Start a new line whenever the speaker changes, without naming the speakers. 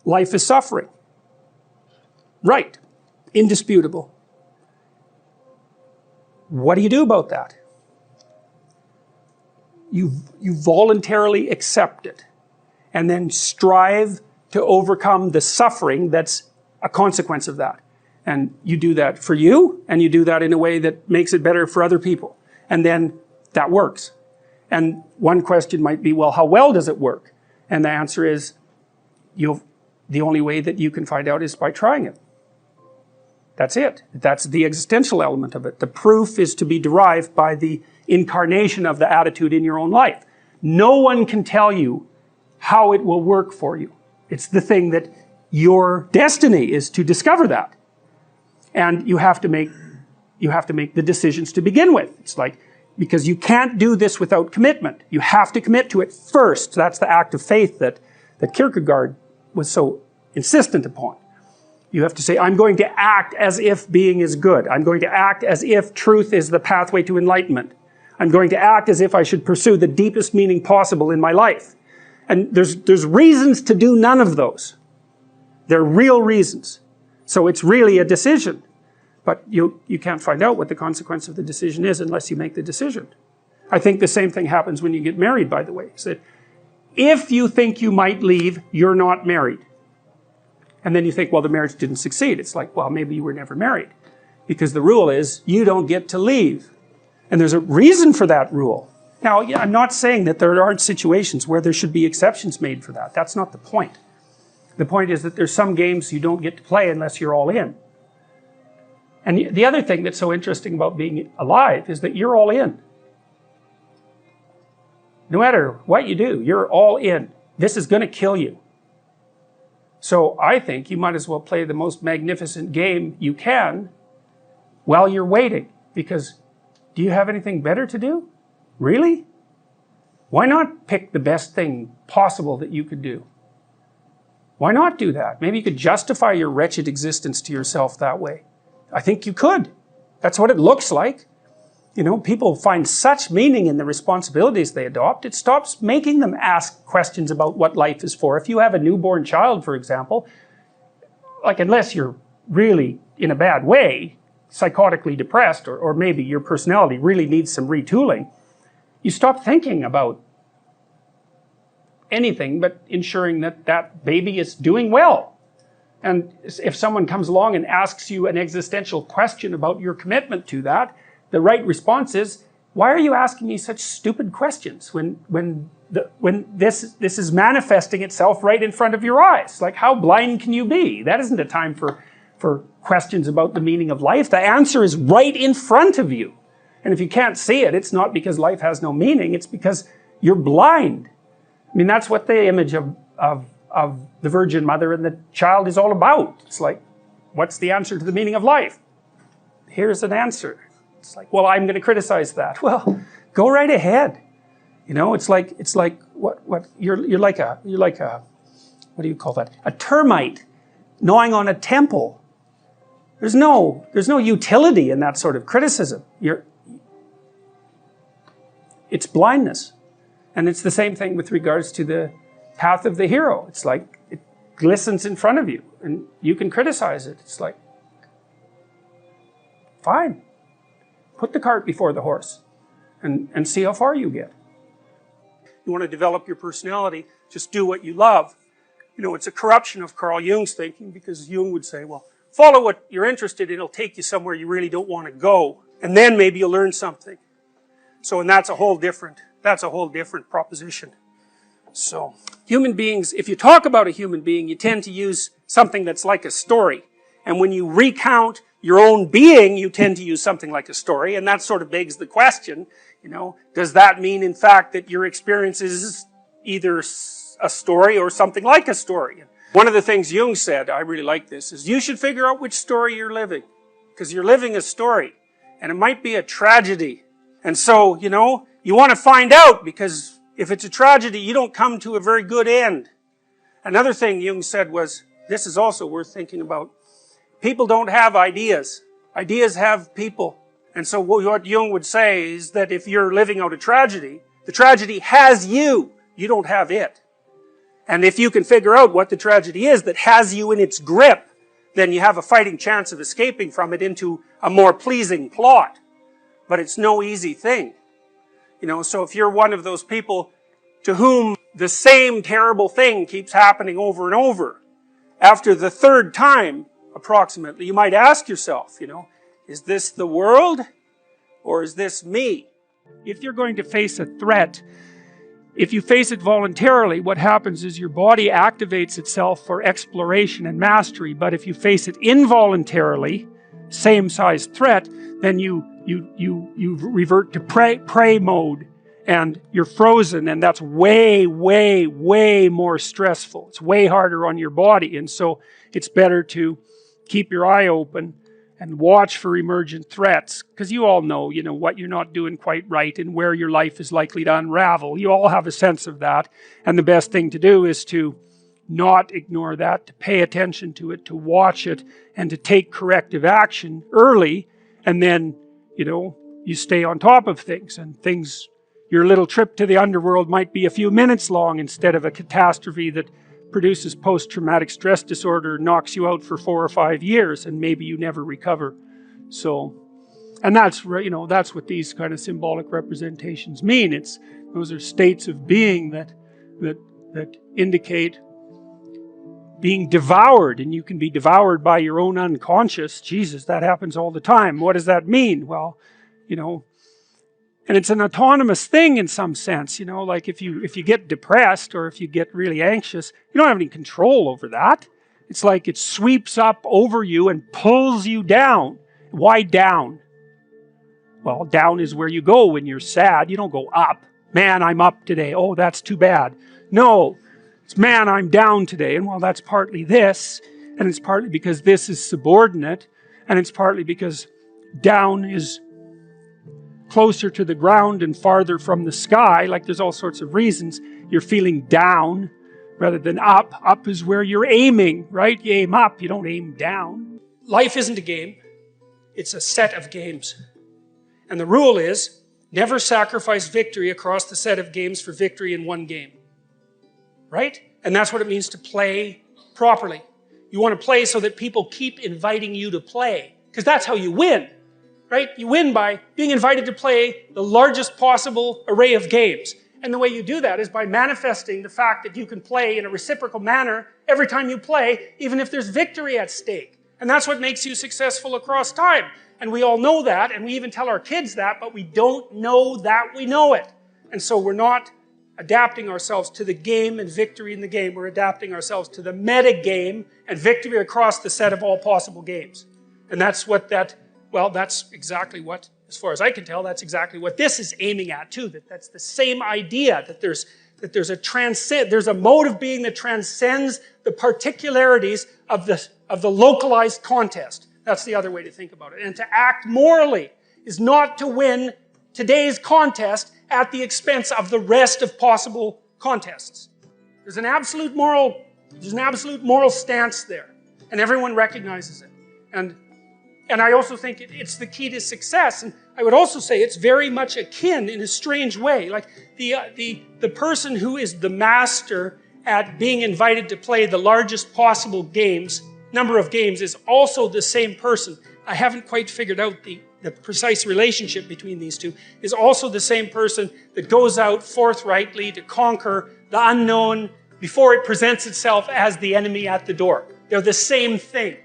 life is suffering. Right. Indisputable. What do you do about that? You voluntarily accept it and then strive to overcome the suffering that's a consequence of that. And you do that for you, and you do that in a way that makes it better for other people. And then that works. And one question might be, well, how well does it work? And the answer is, the only way that you can find out is by trying it. That's it. That's the existential element of it. The proof is to be derived by the incarnation of the attitude in your own life. No one can tell you how it will work for you. It's the thing that your destiny is to discover that. And you have to make the decisions to begin with. It's like, because you can't do this without commitment. You have to commit to it first. That's the act of faith that Kierkegaard was so insistent upon. You have to say, I'm going to act as if being is good. I'm going to act as if truth is the pathway to enlightenment. I'm going to act as if I should pursue the deepest meaning possible in my life. And there's reasons to do none of those. They're real reasons. So it's really a decision. But you can't find out what the consequence of the decision is unless you make the decision. I think the same thing happens when you get married, by the way. Is that if you think you might leave, you're not married. And then you think, well, the marriage didn't succeed. It's like, well, maybe you were never married. Because the rule is, you don't get to leave. And there's a reason for that rule. Now, I'm not saying that there aren't situations where there should be exceptions made for that. That's not the point. The point is that there's some games you don't get to play unless you're all in. And the other thing that's so interesting about being alive is that you're all in. No matter what you do, you're all in. This is going to kill you. So I think you might as well play the most magnificent game you can while you're waiting. Because do you have anything better to do? Really? Why not pick the best thing possible that you could do? Why not do that? Maybe you could justify your wretched existence to yourself that way. I think you could. That's what it looks like. You know, people find such meaning in the responsibilities they adopt, it stops making them ask questions about what life is for. If you have a newborn child, for example, like unless you're really in a bad way, psychotically depressed, or maybe your personality really needs some retooling, you stop thinking about anything but ensuring that that baby is doing well. And if someone comes along and asks you an existential question about your commitment to that, the right response is, why are you asking me such stupid questions when this is manifesting itself right in front of your eyes? Like, how blind can you be? That isn't a time for questions about the meaning of life. The answer is right in front of you. And if you can't see it, it's not because life has no meaning, it's because you're blind. I mean, that's what the image of the Virgin Mother and the child is all about. It's like, what's the answer to the meaning of life? Here's an answer. It's like, well, I'm going to criticize that. Well, go right ahead. You know, it's like what you're like a what do you call that? A termite gnawing on a temple. There's no utility in that sort of criticism. It's blindness. And it's the same thing with regards to the path of the hero. It's like it glistens in front of you and you can criticize it. It's like, fine. Put the cart before the horse and see how far you get. You want to develop your personality, just do what you love. You know, it's a corruption of Carl Jung's thinking, because Jung would say, well, follow what you're interested in, it'll take you somewhere you really don't want to go, and then maybe you'll learn something. So, and that's a whole different proposition. So, human beings, if you talk about a human being, you tend to use something that's like a story. And when you recount your own being, you tend to use something like a story, and that sort of begs the question, you know, does that mean in fact that your experience is either a story or something like a story? One of the things Jung said, I really like this, is you should figure out which story you're living, because you're living a story, and it might be a tragedy. And so, you know, you want to find out, because if it's a tragedy, you don't come to a very good end. Another thing Jung said was, this is also worth thinking about, people don't have ideas. Ideas have people. And so what Jung would say is that if you're living out a tragedy, the tragedy has you. You don't have it. And if you can figure out what the tragedy is that has you in its grip, then you have a fighting chance of escaping from it into a more pleasing plot. But it's no easy thing. You know, so if you're one of those people to whom the same terrible thing keeps happening over and over, after the third time, approximately, you might ask yourself, you know, is this the world or is this me? If you're going to face a threat, if you face it voluntarily, what happens is your body activates itself for exploration and mastery. But if you face it involuntarily, same size threat, then you revert to prey mode, and you're frozen, and that's way more stressful. It's way harder on your body, and so it's better to keep your eye open and watch for emergent threats, because you all know, you know, what you're not doing quite right and where your life is likely to unravel. You all have a sense of that, and the best thing to do is to not ignore that, to pay attention to it, to watch it, and to take corrective action early, and then, you know, you stay on top of things, and things, your little trip to the underworld might be a few minutes long instead of a catastrophe that produces post-traumatic stress disorder, knocks you out for 4 or 5 years, and maybe you never recover. So, and that's, you know, that's what these kind of symbolic representations mean. Those are states of being that indicate being devoured, and you can be devoured by your own unconscious. Jesus, that happens all the time. What does that mean? Well, you know, and it's an autonomous thing in some sense, you know, like if you get depressed or if you get really anxious, you don't have any control over that. It's like it sweeps up over you and pulls you down. Why down? Well, down is where you go when you're sad. You don't go up. Man, I'm up today. Oh, that's too bad. No, it's man, I'm down today. And well, that's partly this, and it's partly because this is subordinate, and it's partly because down is closer to the ground and farther from the sky. Like, there's all sorts of reasons you're feeling down rather than up. Up is where you're aiming, right? You aim up, you don't aim down. Life isn't a game. It's a set of games. And the rule is, never sacrifice victory across the set of games for victory in one game. Right? And that's what it means to play properly. You want to play so that people keep inviting you to play, because that's how you win. Right? You win by being invited to play the largest possible array of games. And the way you do that is by manifesting the fact that you can play in a reciprocal manner every time you play, even if there's victory at stake. And that's what makes you successful across time. And we all know that, and we even tell our kids that, but we don't know that we know it. And so we're not adapting ourselves to the game and victory in the game. We're adapting ourselves to the meta game and victory across the set of all possible games. And that's what well, that's exactly what, as far as I can tell, that's exactly what this is aiming at too. That's the same idea, that there's a mode of being that transcends the particularities of the localized contest. That's the other way to think about it. And to act morally is not to win today's contest at the expense of the rest of possible contests. There's an absolute moral stance there, and everyone recognizes it. And I also think it's the key to success. And I would also say it's very much akin in a strange way. Like the person who is the master at being invited to play the largest possible number of games is also the same person. I haven't quite figured out the precise relationship between these two, is also the same person that goes out forthrightly to conquer the unknown before it presents itself as the enemy at the door. They're the same thing.